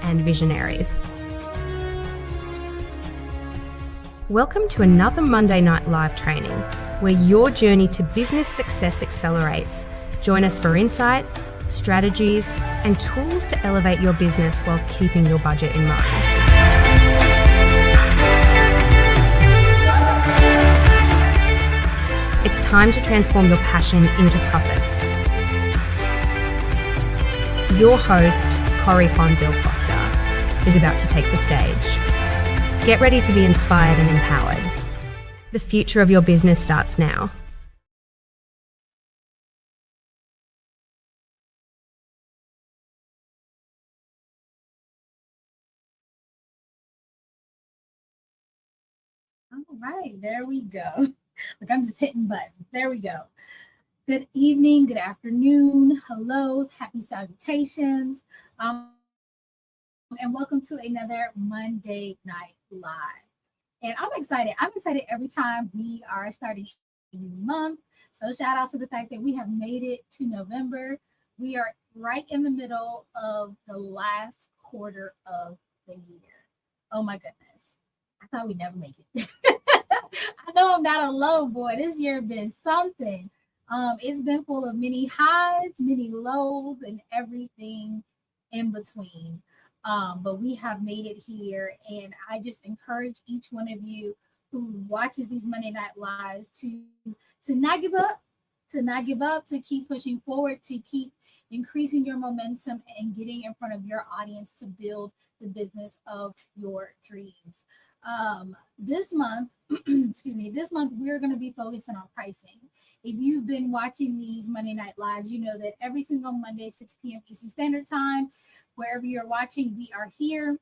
and visionaries. Welcome to another Monday Night Live training, where your journey to business success accelerates. Join us for insights, strategies, and tools to elevate your business while keeping your budget in mind. It's time to transform your passion into profit. Your host, Corey Fonville-Foster, is about to take the stage. Get ready to be inspired and empowered. The future of your business starts now. All right, there we go. Like I'm just hitting buttons. There we go. Good evening, good afternoon, hello, happy salutations, and welcome to another Monday Night Live. And I'm excited. I'm excited every time we are starting a new month. So shout out to the fact that we have made it to November. We are right in the middle of the last quarter of the year. Oh my goodness. I thought we'd never make it. I know I'm not alone, boy. This year been something. It's been full of many highs, many lows, and everything in between. But we have made it here, and I just encourage each one of you who watches these Monday Night Lives to not give up, to keep pushing forward, to keep increasing your momentum and getting in front of your audience to build the business of your dreams. This month, this month we're going to be focusing on pricing. If you've been watching these Monday Night Lives, you know that every single Monday, 6 p.m. Eastern Standard Time, wherever you're watching, we are here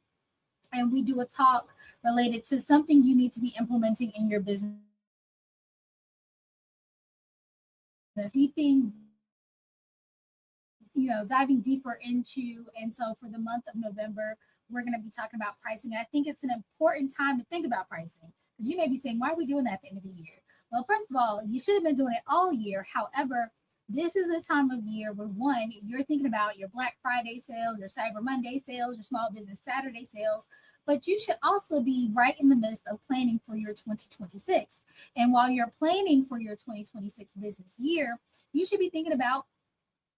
and we do a talk related to something you need to be implementing in your business. Diving deeper into, and so for the month of November, we're going to be talking about pricing. And I think it's an important time to think about pricing, because you may be saying, why are we doing that at the end of the year? Well, first of all, you should have been doing it all year. However, this is the time of year where, one, you're thinking about your Black Friday sales, your Cyber Monday sales, your Small Business Saturday sales, but you should also be right in the midst of planning for your 2026. And while you're planning for your 2026 business year, you should be thinking about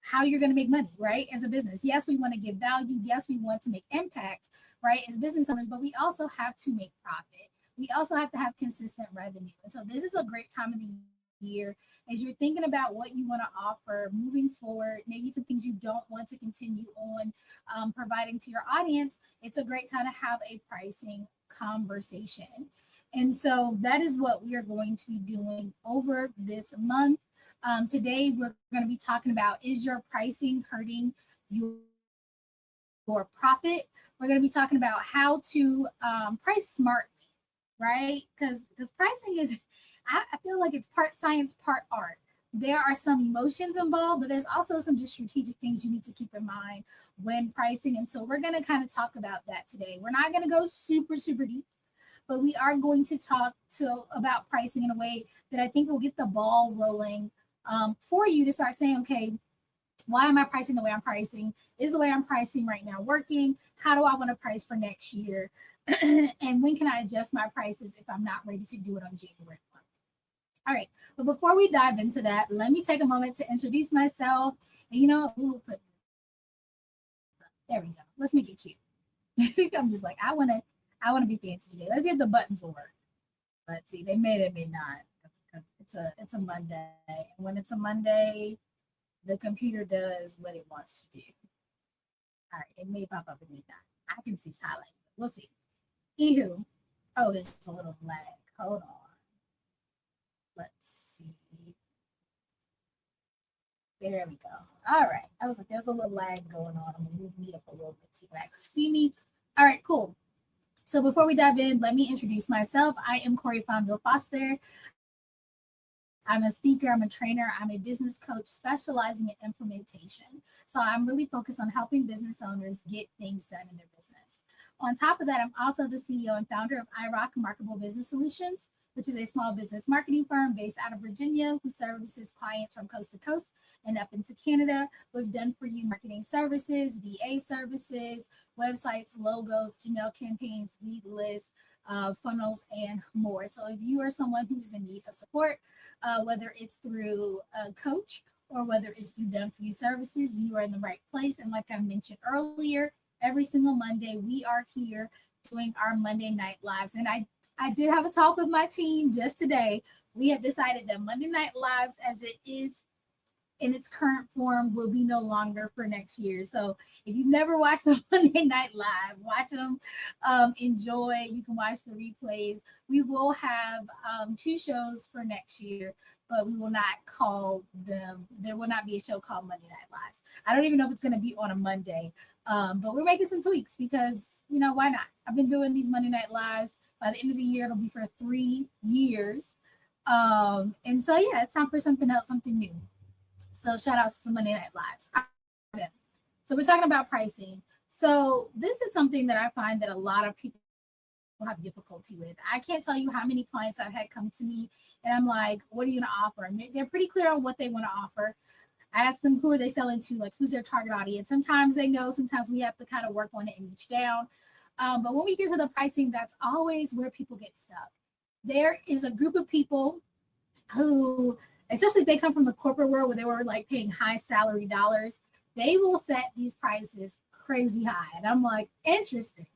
how you're going to make money, right? As a business. Yes, we want to give value. Yes, we want to make impact, right? As business owners, but we also have to make profit. We also have to have consistent revenue. And so this is a great time of the year as you're thinking about what you want to offer moving forward, maybe some things you don't want to continue on providing to your audience. It's a great time to have a pricing conversation. And so that is what we are going to be doing over this month. Today, we're going to be talking about, is your pricing hurting your profit? We're going to be talking about how to price smartly, right? Because pricing is, I feel like it's part science, part art. There are some emotions involved, but there's also some just strategic things you need to keep in mind when pricing. And so we're going to kind of talk about that today. We're not going to go super, super deep, but we are going to talk about pricing in a way that I think will get the ball rolling for you to start saying, okay, why am I pricing the way I'm pricing? Is the way I'm pricing right now working? How do I want to price for next year? And when can I adjust my prices if I'm not ready to do it on January 1? All right, but before we dive into that, let me take a moment to introduce myself. And we will put, there we go. Let's make it cute. I'm just like, I want to be fancy today. Let's see if the buttons will work. Let's see. They may not. It's a Monday. And when it's a Monday, the computer does what it wants to do. All right, it may pop up, it may not. I can see it's highlighted. We'll see. Anywho, oh, there's just a little lag. Hold on. Let's see. There we go. All right. I was like, there's a little lag going on. I'm gonna move me up a little bit so you can actually see me. All right, cool. So before we dive in, let me introduce myself. I am Corey Fonville-Foster. I'm a speaker, I'm a trainer, I'm a business coach specializing in implementation. So I'm really focused on helping business owners get things done in their business. On top of that, I'm also the CEO and founder of iRock Remarkable Business Solutions, which is a small business marketing firm based out of Virginia who services clients from coast to coast and up into Canada. We've done for you marketing services, VA services, websites, logos, email campaigns, lead lists, funnels, and more. So if you are someone who is in need of support, whether it's through a coach or whether it's through done for you services, you are in the right place. And like I mentioned earlier, every single Monday, we are here doing our Monday night lives. And I did have a talk with my team just today. We have decided that Monday night lives, as it is in its current form, will be no longer for next year. So if you've never watched the Monday Night Live, watch them, enjoy. You can watch the replays. We will have 2 shows for next year, but we will not call them, there will not be a show called Monday Night Lives. I don't even know if it's going to be on a Monday, but we're making some tweaks because, why not? I've been doing these Monday Night Lives. By the end of the year, it'll be for 3 years. And so, yeah, it's time for something else, something new. So shout outs to the Monday Night Lives. Okay. So we're talking about pricing. So this is something that I find that a lot of people have difficulty with. I can't tell you how many clients I've had come to me and I'm like, what are you going to offer? And they're pretty clear on what they want to offer. I ask them, who are they selling to? Like, who's their target audience? Sometimes they know, sometimes we have to kind of work on it and niche down. But when we get to the pricing, that's always where people get stuck. There is a group of people who, especially if they come from the corporate world where they were like paying high salary dollars, they will set these prices crazy high. And I'm like, interesting.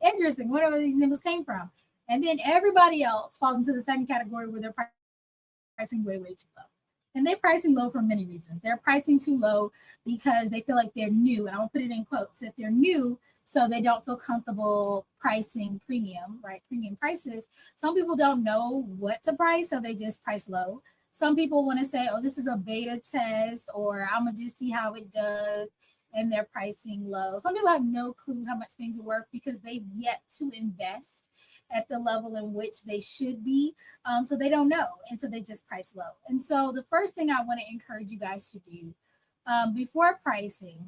Interesting. Whatever these numbers came from. And then everybody else falls into the second category where they're pricing way, way too low. And they're pricing low for many reasons. They're pricing too low because they feel like they're new. And I'm going to put it in quotes that they're new, so they don't feel comfortable pricing premium, right? Premium prices. Some people don't know what to price, so they just price low. Some people want to say, oh, this is a beta test, or I'm going to just see how it does, and they're pricing low. Some people have no clue how much things are worth because they've yet to invest at the level in which they should be. So they don't know, and so they just price low. And so the first thing I want to encourage you guys to do before pricing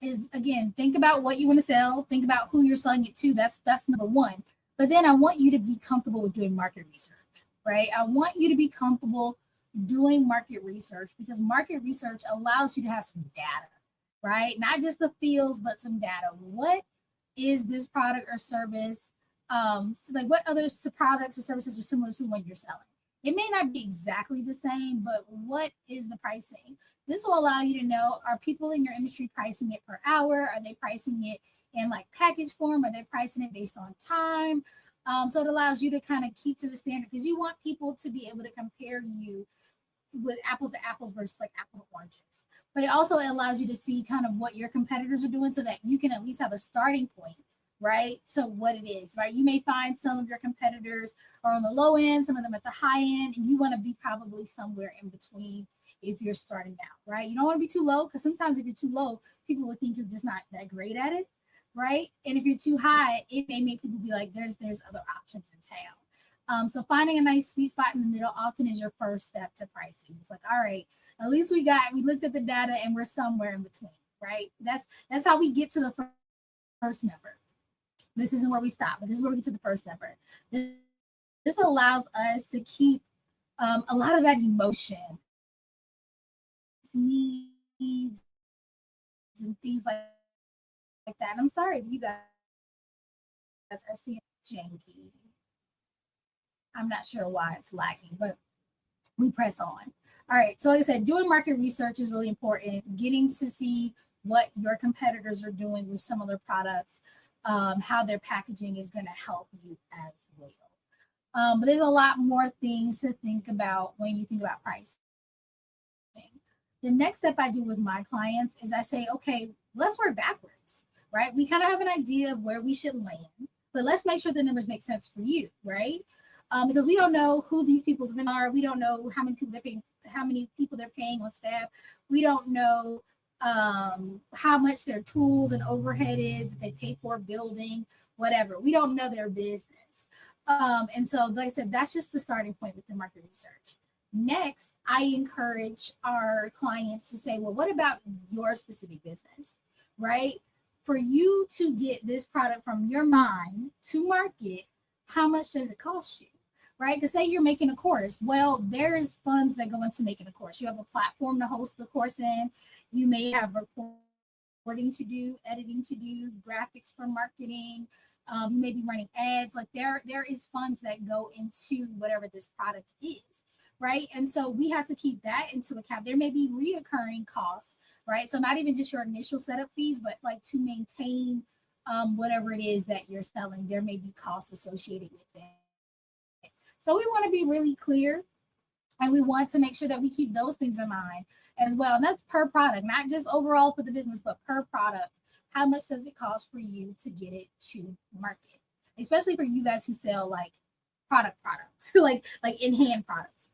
is, again, think about what you want to sell. Think about who you're selling it to. That's number one. But then I want you to be comfortable with doing market research, right? I want you to be comfortable doing market research because market research allows you to have some data, right? Not just the feels, but some data. What is this product or service? So like what other products or services are similar to what you're selling? It may not be exactly the same, but what is the pricing? This will allow you to know, are people in your industry pricing it per hour? Are they pricing it in like package form? Are they pricing it based on time? So it allows you to kind of keep to the standard because you want people to be able to compare you with apples to apples versus like apple to oranges. But it also allows you to see kind of what your competitors are doing so that you can at least have a starting point, right, to what it is, right? You may find some of your competitors are on the low end, some of them at the high end, and you want to be probably somewhere in between if you're starting out, right? You don't want to be too low because sometimes if you're too low, people will think you're just not that great at it, right? And if you're too high, it may make people be like, there's other options in town. So finding a nice sweet spot in the middle often is your first step to pricing. It's like, all right, at least we looked at the data and we're somewhere in between, right? That's how we get to the first number. This isn't where we stop, but this is where we get to the first number. This allows us to keep a lot of that emotion, needs, and things like that. And I'm sorry if you guys are seeing janky. I'm not sure why it's lagging, but we press on. All right, so like I said, doing market research is really important. Getting to see what your competitors are doing with some of their products, how their packaging is going to help you as well. But there's a lot more things to think about when you think about pricing. The next step I do with my clients is I say, okay, let's work backwards, right? We kind of have an idea of where we should land, but let's make sure the numbers make sense for you, right? Because we don't know who these people's men are. We don't know how many people they're paying on staff. We don't know how much their tools and overhead is that they pay for building, whatever. We don't know their business. And so, like I said, that's just the starting point with the market research. Next, I encourage our clients to say, well, what about your specific business, right? For you to get this product from your mind to market, how much does it cost you? right? To say you're making a course, well, there's funds that go into making a course. You have a platform to host the course in. You may have recording to do, editing to do, graphics for marketing. You may be running ads. Like there is funds that go into whatever this product is, right? And so we have to keep that into account. There may be reoccurring costs, right? So not even just your initial setup fees, but like to maintain whatever it is that you're selling, there may be costs associated with it. So we want to be really clear, and we want to make sure that we keep those things in mind as well. And that's per product, not just overall for the business, but per product. How much does it cost for you to get it to market? Especially for you guys who sell like products, like in-hand products.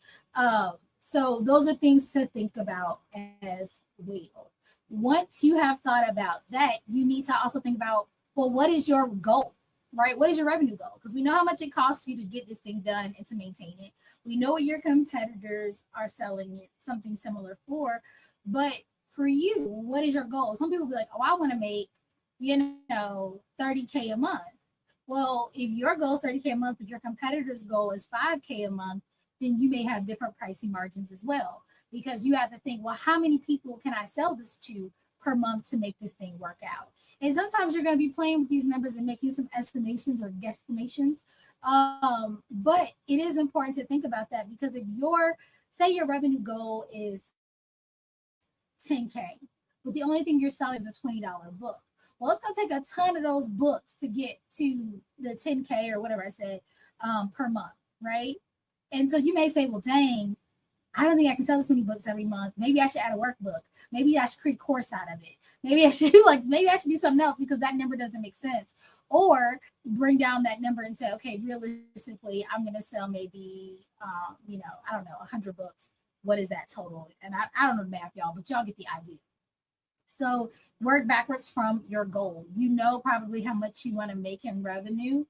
So those are things to think about as well. Once you have thought about that, you need to also think about, well, what is your goal? Right? What is your revenue goal? Because we know how much it costs you to get this thing done and to maintain it. We know what your competitors are selling it something similar for, but for you, what is your goal? Some people be like, oh, I want to make, 30K a month. Well, if your goal is 30K a month, but your competitor's goal is 5K a month, then you may have different pricing margins as well. Because you have to think, well, how many people can I sell this to per month to make this thing work out? And sometimes you're going to be playing with these numbers and making some estimations or guesstimations. But it is important to think about that, because if say your revenue goal is 10K, but the only thing you're selling is a $20 book. Well, it's going to take a ton of those books to get to the 10K or whatever I said per month, right? And so you may say, well, dang, I don't think I can sell this many books every month. Maybe I should add a workbook. Maybe I should create a course out of it. Maybe I should do something else, because that number doesn't make sense. Or bring down that number and say, okay, realistically, I'm going to sell maybe, I don't know, 100 books. What is that total? And I don't know the math, y'all, but y'all get the idea. So work backwards from your goal. You know probably how much you want to make in revenue.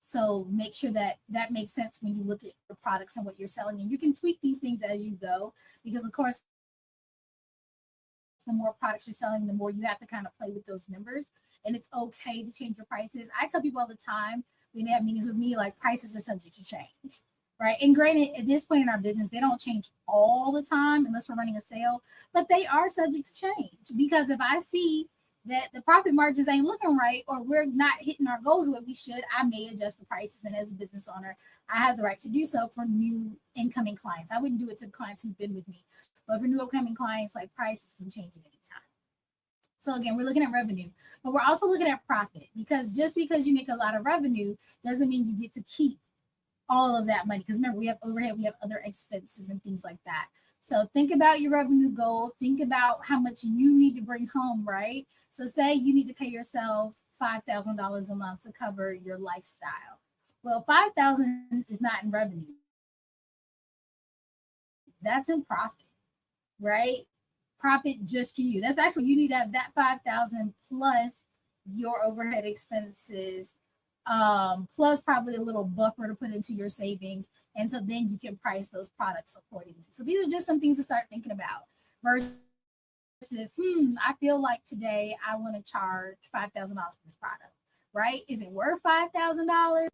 So make sure that that makes sense when you look at your products and what you're selling. And you can tweak these things as you go, because of course, the more products you're selling, the more you have to kind of play with those numbers. And it's okay to change your prices. I tell people all the time when they have meetings with me, like, prices are subject to change, right? And granted, at this point in our business, they don't change all the time unless we're running a sale, but they are subject to change. Because if I see that the profit margins ain't looking right, or we're not hitting our goals what we should, I may adjust the prices. And as a business owner, I have the right to do so for new incoming clients. I wouldn't do it to clients who've been with me, but for new upcoming clients, like, prices can change at any time. So again, we're looking at revenue, but we're also looking at profit, because just because you make a lot of revenue doesn't mean you get to keep all of that money. Because remember, we have overhead, we have other expenses and things like that. So think about your revenue goal. Think about how much you need to bring home, right? So say you need to pay yourself $5,000 a month to cover your lifestyle. Well, $5,000 is not in revenue. That's in profit, right? Profit just to you. That's actually, you need to have that 5,000 plus your overhead expenses, plus probably a little buffer to put into your savings. And so then you can price those products accordingly. So these are just some things to start thinking about versus, I feel like today I want to charge $5,000 for this product, right? Is it worth $5,000?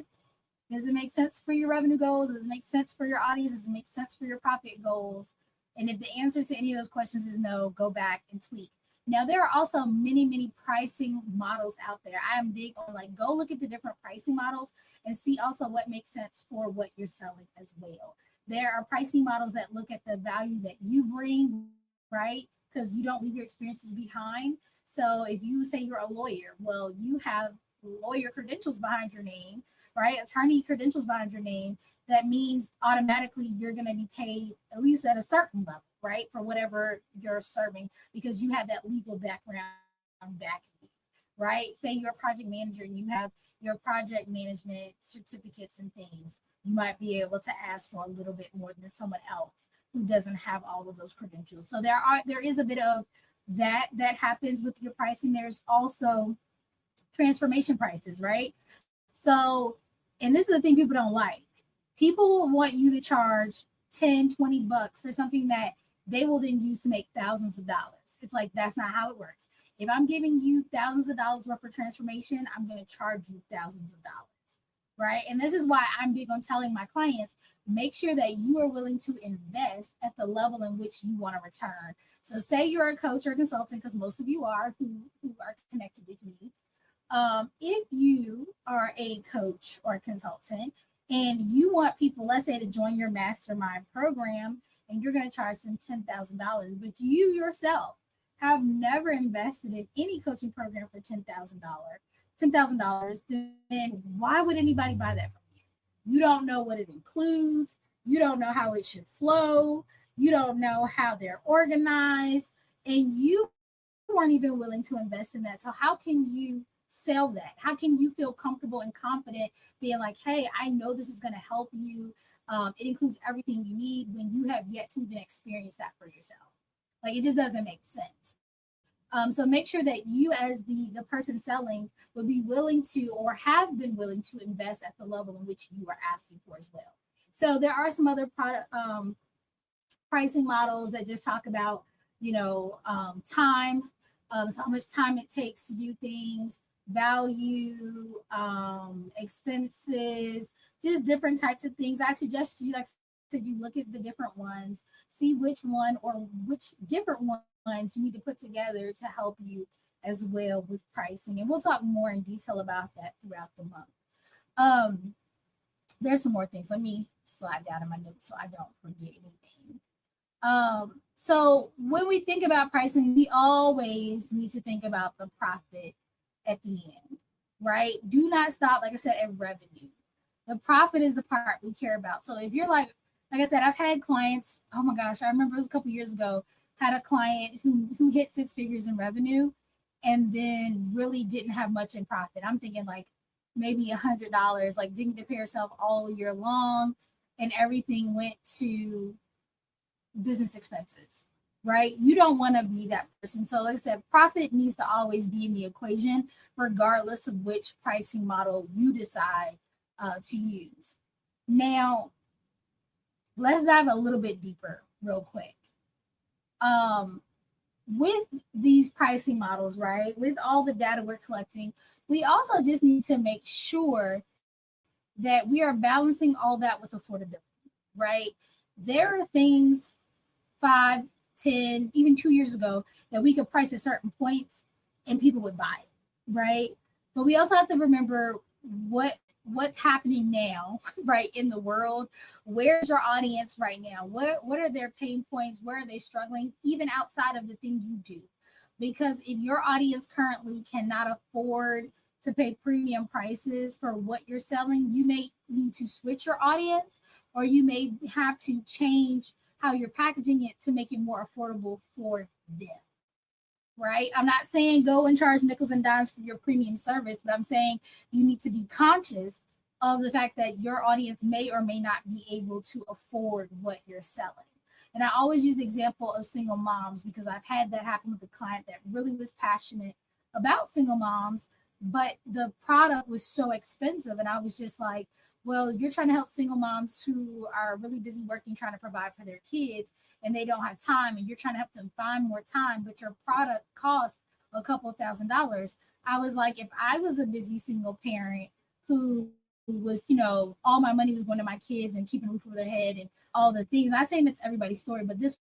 Does it make sense for your revenue goals? Does it make sense for your audience? Does it make sense for your profit goals? And if the answer to any of those questions is no, go back and tweak. Now, there are also many, many pricing models out there. I am big on, like, go look at the different pricing models and see also what makes sense for what you're selling as well. There are pricing models that look at the value that you bring, right? Because you don't leave your experiences behind. So if you say you're a lawyer, well, you have lawyer credentials behind your name, right? Attorney credentials behind your name. That means automatically you're going to be paid at least at a certain level, right? For whatever you're serving, because you have that legal background backing you, right? Say you're a project manager and you have your project management certificates and things. You might be able to ask for a little bit more than someone else who doesn't have all of those credentials. So there is a bit of that happens with your pricing. There's also transformation prices, right? So, and this is the thing people don't like. People will want you to charge 10, 20 bucks for something that they will then use to make thousands of dollars. It's like, that's not how it works. If I'm giving you thousands of dollars worth of transformation, I'm going to charge you thousands of dollars, right? And this is why I'm big on telling my clients, make sure that you are willing to invest at the level in which you want to return. So say you're a coach or a consultant, because most of you are who are connected with me. If you are a coach or a consultant and you want people, let's say, to join your mastermind program, and you're going to charge them $10,000, but you yourself have never invested in any coaching program for $10,000, then why would anybody buy that from you? You don't know what it includes. You don't know how it should flow. You don't know how they're organized, and you weren't even willing to invest in that. So how can you sell that? How can you feel comfortable and confident being like, hey, I know this is going to help you. It includes everything you need, when you have yet to even experience that for yourself? Like, it just doesn't make sense. So make sure that you, as the person selling, would be willing to, or have been willing to, invest at the level in which you are asking for as well. So there are some other product pricing models that just talk about, time, so how much time it takes to do things, value, expenses, just different types of things. I suggest you, like I said, you look at the different ones, see which one or which different ones you need to put together to help you as well with pricing. And we'll talk more in detail about that throughout the month. There's some more things. Let me slide down in my notes so I don't forget anything. So when we think about pricing, we always need to think about the profit at the end, right? Do not stop, like I said, at revenue. The profit is the part we care about. So if you're like I said, I've had clients, oh my gosh, I remember it was a couple years ago, had a client who hit 6 figures in revenue and then really didn't have much in profit. I'm thinking like maybe $100, like didn't get to pay herself all year long, and everything went to business expenses, right? You don't want to be that person. So like I said, profit needs to always be in the equation, regardless of which pricing model you decide to use. Now, let's dive a little bit deeper real quick. With these pricing models, right, with all the data we're collecting, we also just need to make sure that we are balancing all that with affordability, right? There are things 5, 10, even 2 years ago that we could price at certain points and people would buy it, right? But we also have to remember what's happening now, right, in the world. Where's your audience right now? What are their pain points? Where are they struggling, even outside of the thing you do? Because if your audience currently cannot afford to pay premium prices for what you're selling, you may need to switch your audience, or you may have to change how you're packaging it to make it more affordable for them, right? I'm not saying go and charge nickels and dimes for your premium service, but I'm saying you need to be conscious of the fact that your audience may or may not be able to afford what you're selling. And I always use the example of single moms, because I've had that happen with a client that really was passionate about single moms, but the product was so expensive. And I was just like, well, you're trying to help single moms who are really busy working, trying to provide for their kids, and they don't have time, and you're trying to help them find more time, but your product costs a couple of $1,000s. I was like, if I was a busy single parent who was, all my money was going to my kids and keeping a roof over their head and all the things. I'm not saying that's everybody's story, but this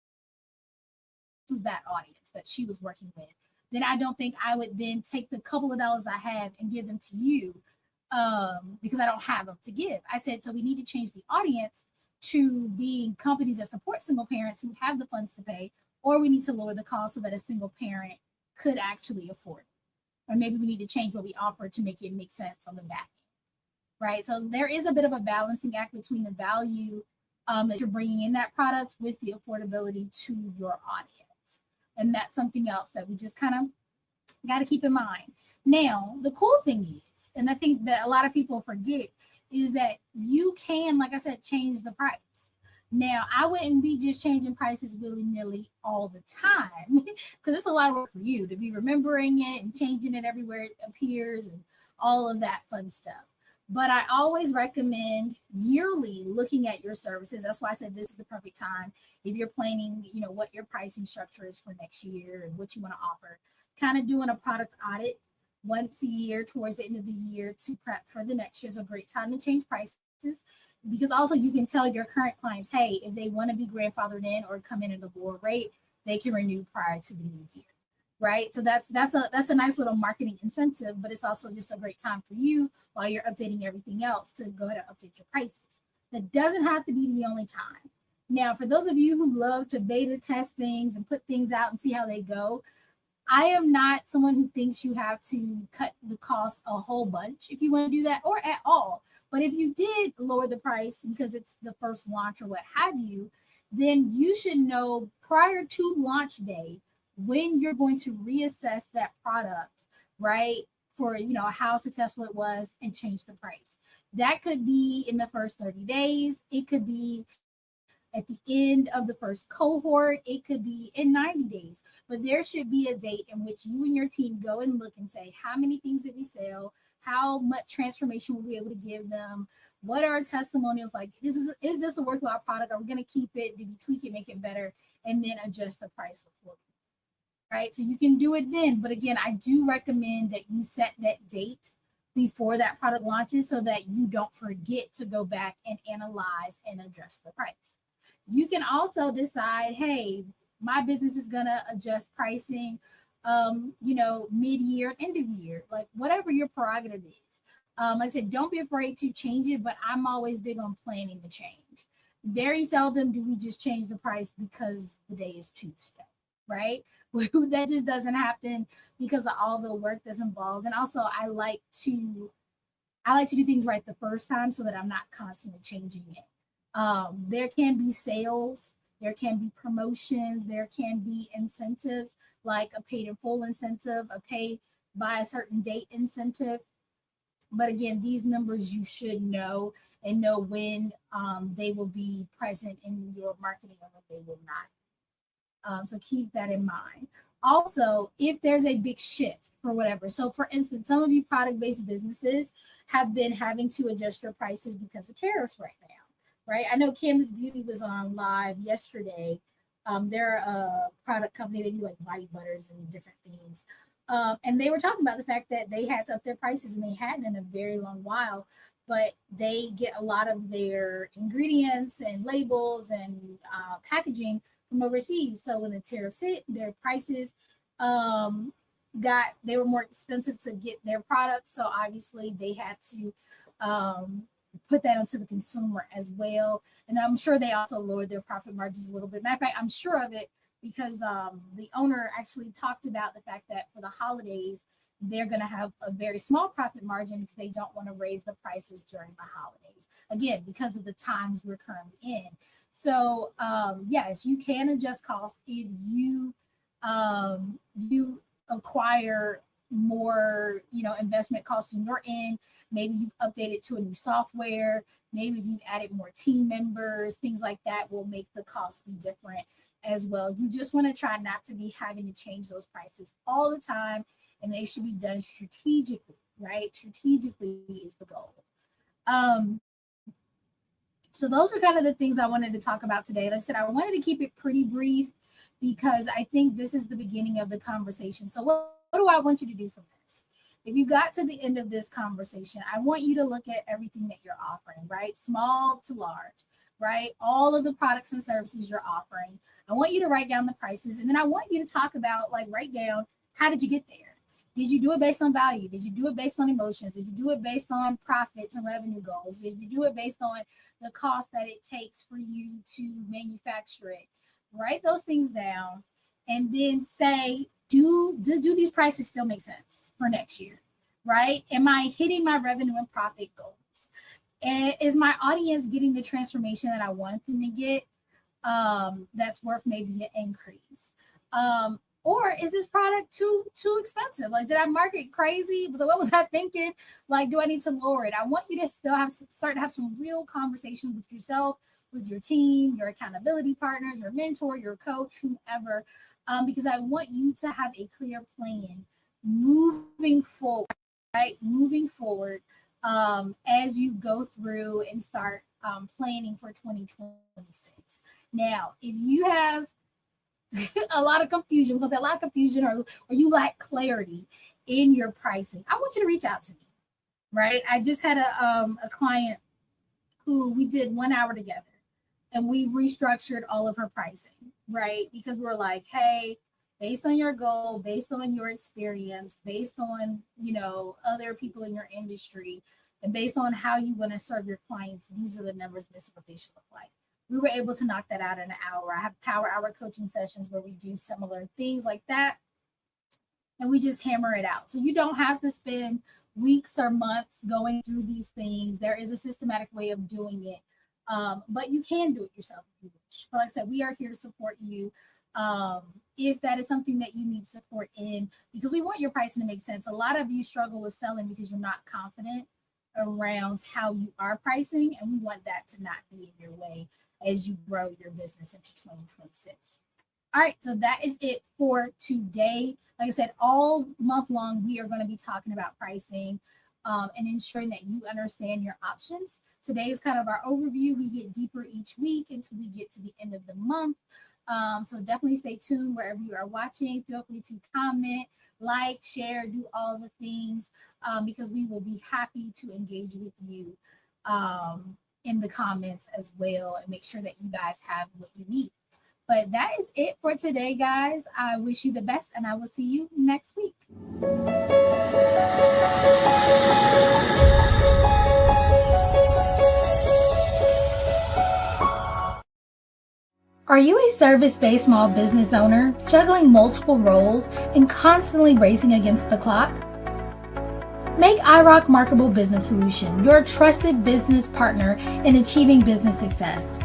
was that audience that she was working with. Then I don't think I would then take the couple of dollars I have and give them to you, because I don't have them to give. I said, so we need to change the audience to being companies that support single parents who have the funds to pay, or we need to lower the cost so that a single parent could actually afford it. Or maybe we need to change what we offer to make it make sense on the back end. Right. So there is a bit of a balancing act between the value that you're bringing in that product with the affordability to your audience. And that's something else that we just kind of got to keep in mind. Now, the cool thing is, and I think that a lot of people forget, is that you can, like I said, change the price. Now, I wouldn't be just changing prices willy-nilly all the time, because it's a lot of work for you to be remembering it and changing it everywhere it appears and all of that fun stuff. But I always recommend yearly looking at your services. That's why I said this is the perfect time. If you're planning, what your pricing structure is for next year and what you want to offer, kind of doing a product audit once a year towards the end of the year to prep for the next year is a great time to change prices, because also you can tell your current clients, hey, if they want to be grandfathered in or come in at a lower rate, they can renew prior to the new year, right? So that's a nice little marketing incentive, but it's also just a great time for you while you're updating everything else to go ahead and update your prices. That doesn't have to be the only time. Now, for those of you who love to beta test things and put things out and see how they go, I am not someone who thinks you have to cut the cost a whole bunch if you want to do that, or at all. But if you did lower the price because it's the first launch or what have you, then you should know prior to launch day when you're going to reassess that product, right? For how successful it was and change the price. That could be in the first 30 days. It could be at the end of the first cohort. It could be in 90 days. But there should be a date in which you and your team go and look and say, how many things did we sell? How much transformation will we be able to give them? What are our testimonials like? Is this a worthwhile product? Are we going to keep it? Did we tweak it, make it better? And then adjust the price accordingly. Right? So you can do it then. But again, I do recommend that you set that date before that product launches so that you don't forget to go back and analyze and adjust the price. You can also decide, hey, my business is going to adjust pricing, mid-year, end of year, like whatever your prerogative is. Like I said, don't be afraid to change it, but I'm always big on planning the change. Very seldom do we just change the price because the day is Tuesday, right? That just doesn't happen because of all the work that's involved. And also I like to do things right the first time so that I'm not constantly changing it. There can be sales, there can be promotions, there can be incentives like a paid in full incentive, a pay by a certain date incentive. But again, these numbers you should know and know when they will be present in your marketing and when they will not. So keep that in mind. Also, if there's a big shift for whatever. So for instance, some of you product-based businesses have been having to adjust your prices because of tariffs right now. Right? I know Canvas Beauty was on live yesterday. They're a product company. They do like body butters and different things. And they were talking about the fact that they had to up their prices, and they hadn't in a very long while, but they get a lot of their ingredients and labels and packaging from overseas. So when the tariffs hit, their prices they were more expensive to get their products. So obviously they had to put that onto the consumer as well. And I'm sure they also lowered their profit margins a little bit. Matter of fact, I'm sure of it because the owner actually talked about the fact that for the holidays, they're going to have a very small profit margin because they don't want to raise the prices during the holidays. Again, because of the times we're currently in. So yes, you can adjust costs if you acquire more investment costs on your end. Maybe you've updated to a new software, maybe if you've added more team members, things like that will make the cost be different as well. You just want to try not to be having to change those prices all the time, and they should be done strategically, right? Strategically is the goal. So those are kind of the things I wanted to talk about today. Like I said, I wanted to keep it pretty brief because I think this is the beginning of the conversation. So what do I want you to do from this? If you got to the end of this conversation, I want you to look at everything that you're offering, right? Small to large, right? All of the products and services you're offering. I want you to write down the prices, and then I want you to talk about, write down, how did you get there? Did you do it based on value? Did you do it based on emotions? Did you do it based on profits and revenue goals? Did you do it based on the cost that it takes for you to manufacture it? Write those things down and then say, do these prices still make sense for next year, right? Am I hitting my revenue and profit goals? And is my audience getting the transformation that I want them to get that's worth maybe an increase? Or is this product too expensive? Did I market crazy? So what was I thinking? Do I need to lower it? I want you to still start to have some real conversations with yourself, with your team, your accountability partners, your mentor, your coach, whomever, because I want you to have a clear plan moving forward, right? Moving forward as you go through and start planning for 2026. Now, if you have a lot of confusion, or you lack clarity, in your pricing, I want you to reach out to me, right? I just had a client who we did 1 hour together and we restructured all of her pricing, right? Because we're like, hey, based on your goal, based on your experience, based on, other people in your industry, and based on how you want to serve your clients, these are the numbers, this is what they should look like. We were able to knock that out in an hour. I have power hour coaching sessions where we do similar things like that, and we just hammer it out. So you don't have to spend weeks or months going through these things. There is a systematic way of doing it, but you can do it yourself if you wish. But like I said, we are here to support you. If that is something that you need support in, because we want your pricing to make sense. A lot of you struggle with selling because you're not confident around how you are pricing, and we want that to not be in your way as you grow your business into 2026. All right, so that is it for today. Like I said, all month long, we are going to be talking about pricing and ensuring that you understand your options. Today is kind of our overview. We get deeper each week until we get to the end of the month. So definitely stay tuned wherever you are watching. Feel free to comment, like, share, do all the things, because we will be happy to engage with you in the comments as well and make sure that you guys have what you need. But that is it for today, guys. I wish you the best, and I will see you next week. Are you a service-based small business owner, juggling multiple roles and constantly racing against the clock? Make iRock Marketable Business Solution your trusted business partner in achieving business success.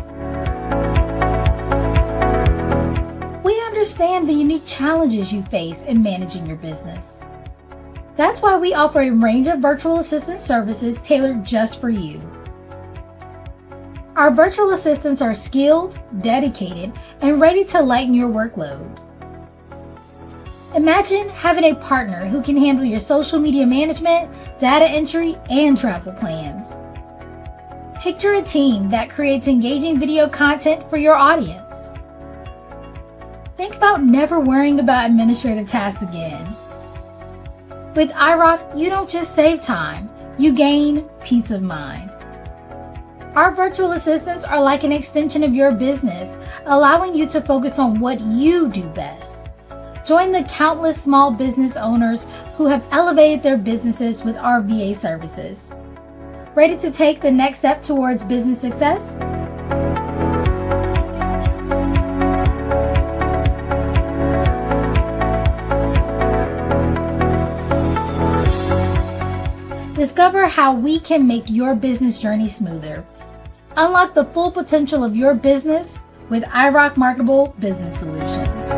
We understand the unique challenges you face in managing your business. That's why we offer a range of virtual assistant services tailored just for you. Our virtual assistants are skilled, dedicated, and ready to lighten your workload. Imagine having a partner who can handle your social media management, data entry, and travel plans. Picture a team that creates engaging video content for your audience. Think about never worrying about administrative tasks again. With iRock, you don't just save time, you gain peace of mind. Our virtual assistants are like an extension of your business, allowing you to focus on what you do best. Join the countless small business owners who have elevated their businesses with our VA services. Ready to take the next step towards business success? Discover how we can make your business journey smoother. Unlock the full potential of your business with iRock Marketable Business Solutions.